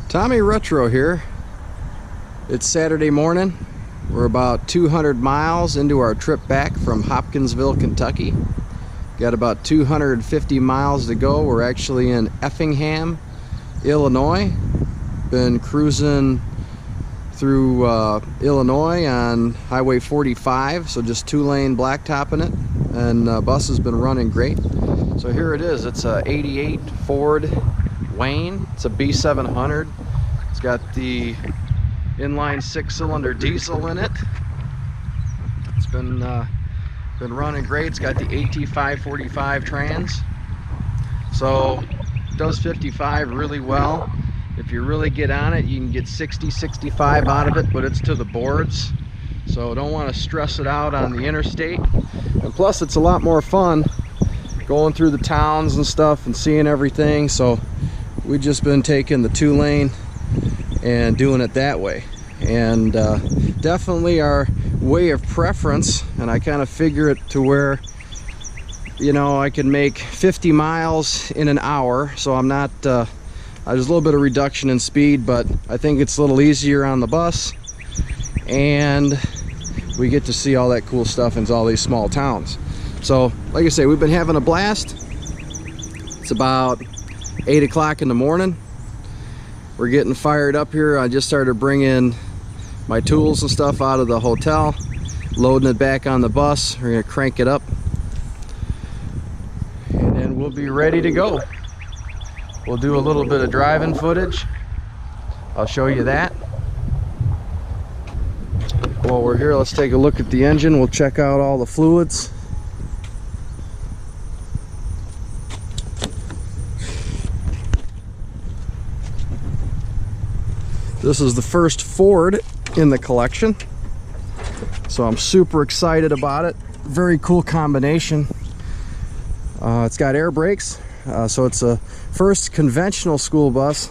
Tommy Retro here. It's Saturday morning. We're about 200 miles into our trip back from Hopkinsville, Kentucky. Got about 250 miles to go. We're actually in Effingham, Illinois. Been cruising through Illinois on Highway 45, so just two-lane blacktopping it, and bus has been running great. So here it is. It's a 88 Ford Wayne. It's a B700. It's got the inline 6-cylinder diesel in it. It's been running great. It's got the AT545 trans, so it does 55 really well. If you really get on it, you can get 60, 65 out of it, but it's to the boards, so don't want to stress it out on the interstate. And plus, it's a lot more fun going through the towns and stuff and seeing everything. So we've just been taking the two-lane and doing it that way, and definitely our way of preference. And I kind of figure it to where, you know, I can make 50 miles in an hour, so I'm not there's a little bit of reduction in speed, but I think it's a little easier on the bus, and we get to see all that cool stuff in all these small towns. So like I say, we've been having a blast. It's about 8 o'clock in the morning. We're getting fired up here. I just started bringing my tools and stuff out of the hotel, loading it back on the bus. We're gonna crank it up, and then we'll be ready to go. We'll do a little bit of driving footage. I'll show you that. While we're here, let's take a look at the engine. We'll check out all the fluids. This is the first Ford in the collection, so I'm super excited about it. Very cool combination. It's got air brakes, so it's a first conventional school bus,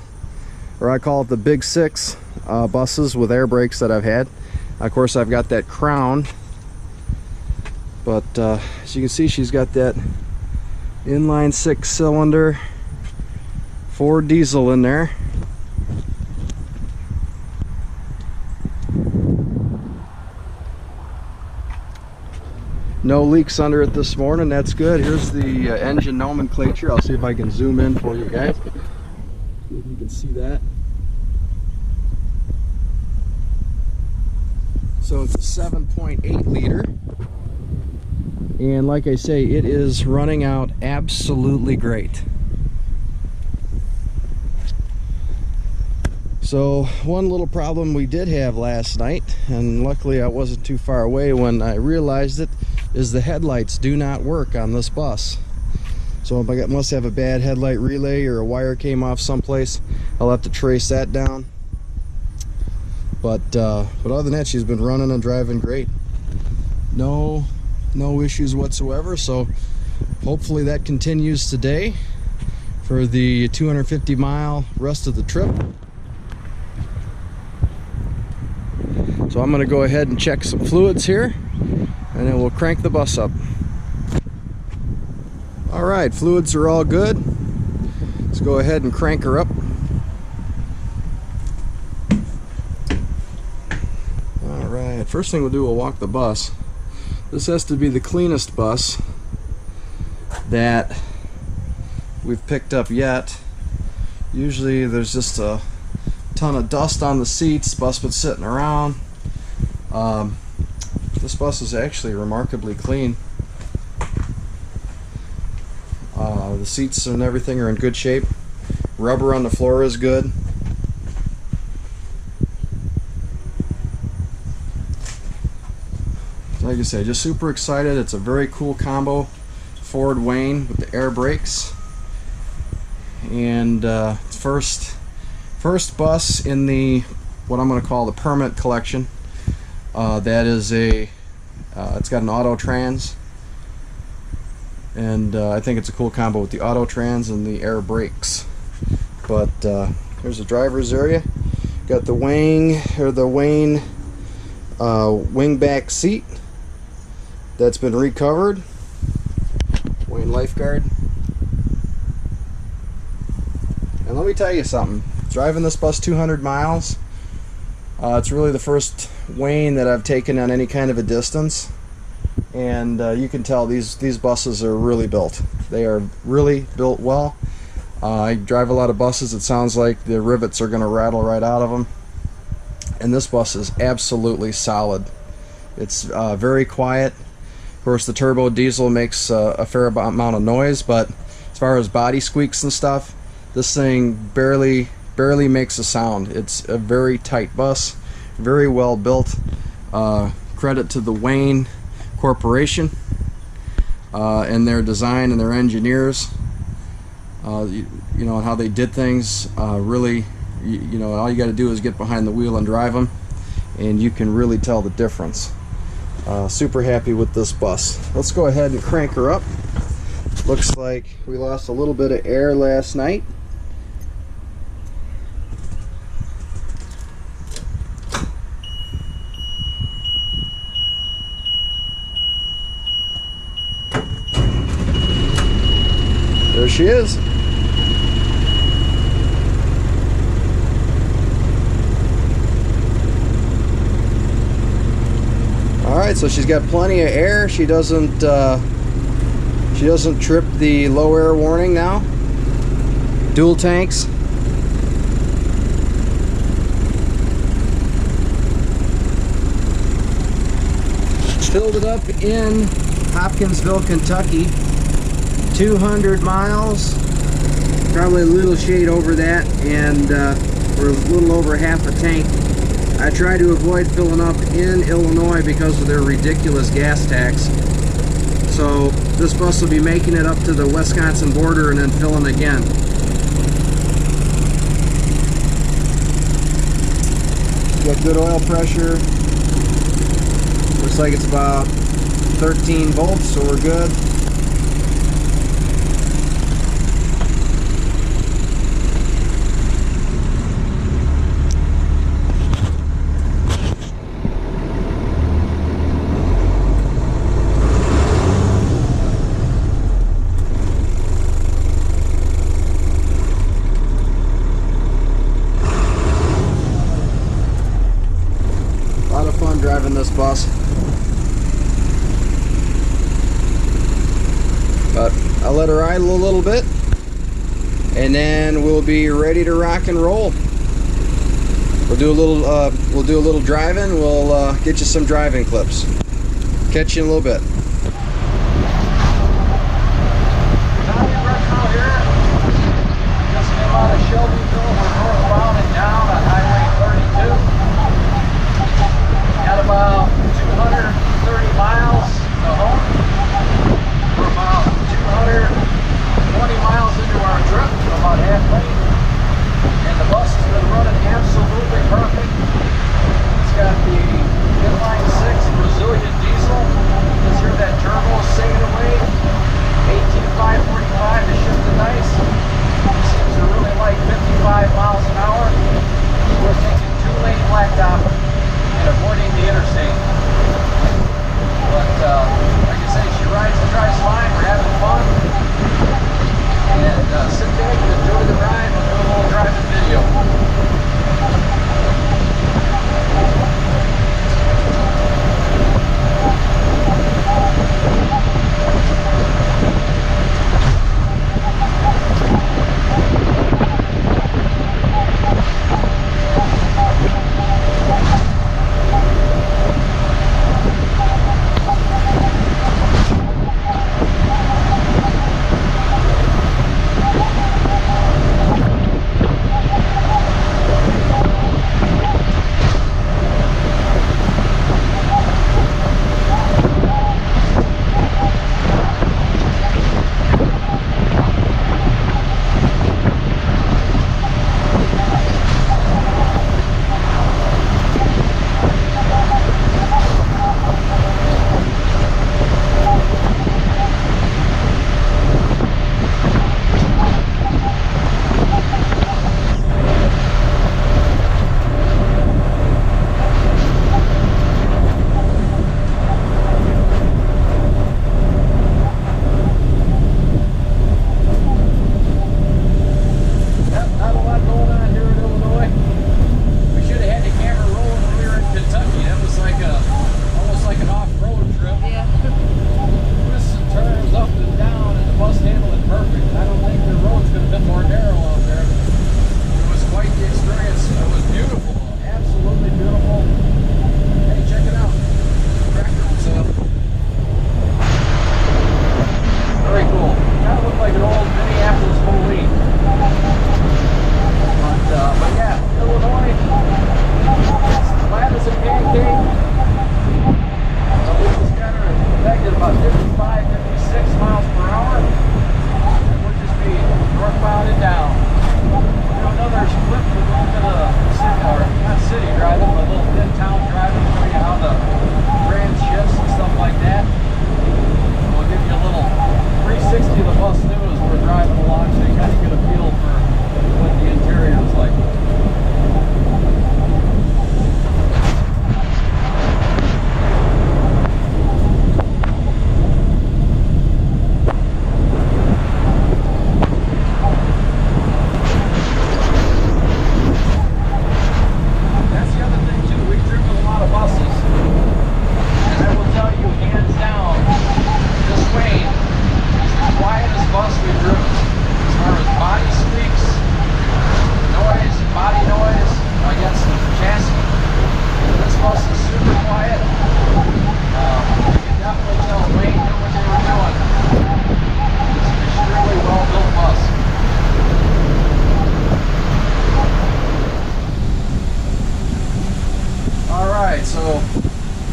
or I call it the Big Six buses with air brakes that I've had. Of course, I've got that Crown, but as you can see, she's got that inline 6-cylinder Ford diesel in there. No leaks under it this morning. That's good. Here's the engine nomenclature. I'll see if I can zoom in for you guys. See if you can see that. So it's a 7.8 liter, and like I say, it is running out absolutely great. So one little problem we did have last night, and luckily I wasn't too far away when I realized it, is the headlights do not work on this bus. So I must have a bad headlight relay, or a wire came off someplace. I'll have to trace that down. But other than that, she's been running and driving great. No issues whatsoever. So hopefully that continues today for the 250-mile rest of the trip. So I'm going to go ahead and check some fluids here, and then we'll crank the bus up. All right, fluids are all good. Let's go ahead and crank her up. All right, first thing we'll do, we'll walk the bus. This has to be the cleanest bus that we've picked up yet. Usually there's just a ton of dust on the seats. Bus been sitting around. This bus is actually remarkably clean. The seats and everything are in good shape. Rubber on the floor is good. Like I say, just super excited. It's a very cool combo Ford Wayne with the air brakes, and first bus in the what I'm going to call the permanent collection. That is it's got an auto trans, and I think it's a cool combo with the auto trans and the air brakes. But here's the driver's area. Got the Wayne wingback seat that's been recovered. Wayne lifeguard. And let me tell you something. driving this bus 200 miles. It's really the first Wayne that I've taken on any kind of a distance, and you can tell these buses are really built. They are really built well. I drive a lot of buses. It sounds like the rivets are going to rattle right out of them, and this bus is absolutely solid. It's very quiet. Of course, the turbo diesel makes a fair amount of noise, but as far as body squeaks and stuff, this thing barely makes a sound. It's a very tight bus, very well built. Credit to the Wayne Corporation and their design and their engineers. You know, how they did things. Really, you know, all you got to do is get behind the wheel and drive them, and you can really tell the difference. Super happy with this bus. Let's go ahead and crank her up. Looks like we lost a little bit of air last night. There she is. Alright, so she's got plenty of air. She doesn't trip the low air warning now. Dual tanks. Filled it up in Hopkinsville, Kentucky. 200 miles, probably a little shade over that, and we're a little over half a tank. I try to avoid filling up in Illinois because of their ridiculous gas tax. So this bus will be making it up to the Wisconsin border and then filling again. Got good oil pressure. Looks like it's about 13 volts, so we're good. Driving this bus, but I'll let her ride a little bit, and then we'll be ready to rock and roll. We'll do a little driving. We'll get you some driving clips. Catch you in a little bit. Got about 230 miles to home. We're about 220 miles into our trip, about halfway. And the bus has been running absolutely perfect. It's got the inline 6 Brazilian diesel. Just hear that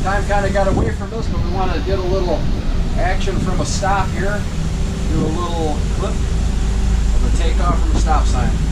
Time kind of got away from this, but we want to get a little action from a stop here. Do a little clip of a takeoff from a stop sign.